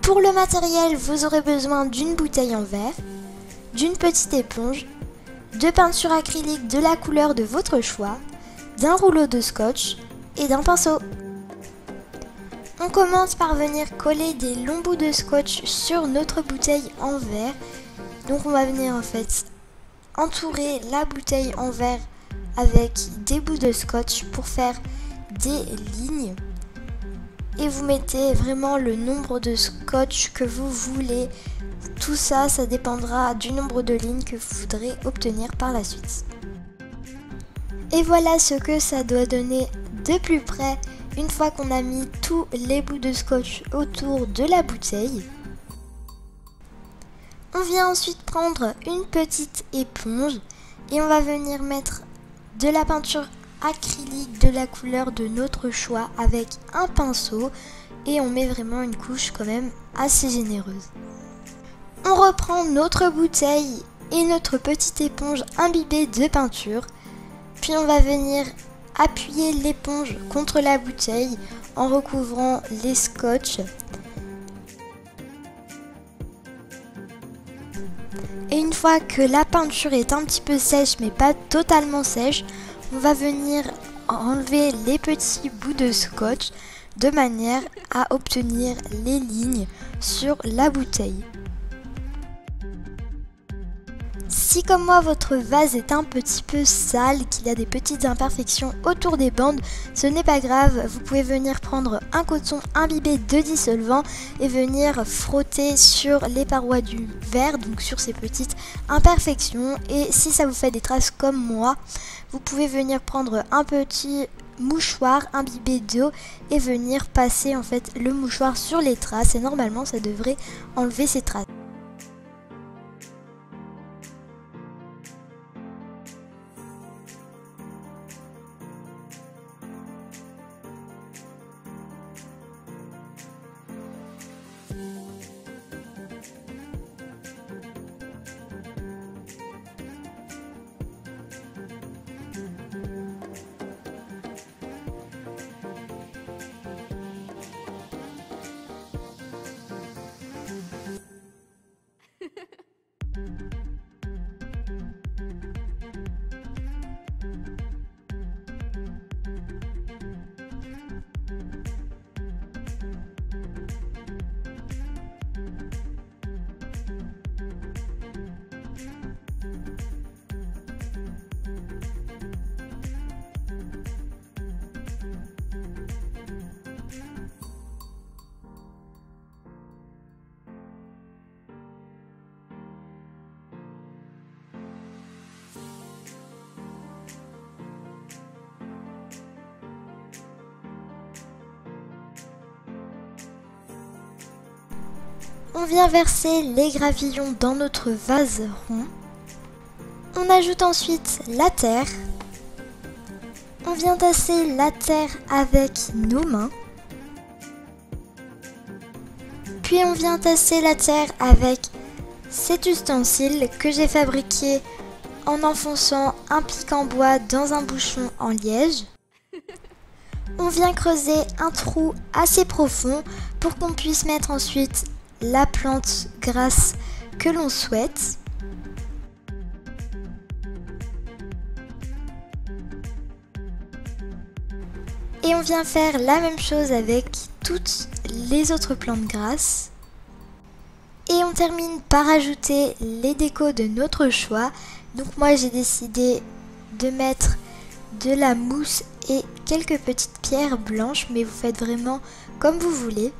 Pour le matériel, vous aurez besoin d'une bouteille en verre, d'une petite éponge, de peinture acrylique de la couleur de votre choix, d'un rouleau de scotch et d'un pinceau. On commence par venir coller des longs bouts de scotch sur notre bouteille en verre. Donc on va venir en fait entourer la bouteille en verre avec des bouts de scotch pour faire des lignes. Et vous mettez vraiment le nombre de scotch que vous voulez. Tout ça, ça dépendra du nombre de lignes que vous voudrez obtenir par la suite. Et voilà ce que ça doit donner de plus près une fois qu'on a mis tous les bouts de scotch autour de la bouteille. On vient ensuite prendre une petite éponge et on va venir mettre de la peinture acrylique de la couleur de notre choix avec un pinceau et on met vraiment une couche quand même assez généreuse. On reprend notre bouteille et notre petite éponge imbibée de peinture, puis on va venir appuyer l'éponge contre la bouteille en recouvrant les scotch. Et une fois que la peinture est un petit peu sèche mais pas totalement sèche, on va venir enlever les petits bouts de scotch de manière à obtenir les lignes sur la bouteille. Si comme moi votre vase est un petit peu sale, qu'il y a des petites imperfections autour des bandes, ce n'est pas grave, vous pouvez venir prendre un coton imbibé de dissolvant et venir frotter sur les parois du verre, donc sur ces petites imperfections. Et si ça vous fait des traces comme moi, vous pouvez venir prendre un petit mouchoir imbibé d'eau et venir passer en fait le mouchoir sur les traces et normalement ça devrait enlever ces traces. On vient verser les gravillons dans notre vase rond. On ajoute ensuite la terre. On vient tasser la terre avec nos mains. Puis on vient tasser la terre avec cet ustensile que j'ai fabriqué en enfonçant un pic en bois dans un bouchon en liège. On vient creuser un trou assez profond pour qu'on puisse mettre ensuite la plante grasse que l'on souhaite. Et on vient faire la même chose avec toutes les autres plantes grasses. Et on termine par ajouter les décos de notre choix. Donc moi j'ai décidé de mettre de la mousse et quelques petites pierres blanches, mais vous faites vraiment comme vous voulez.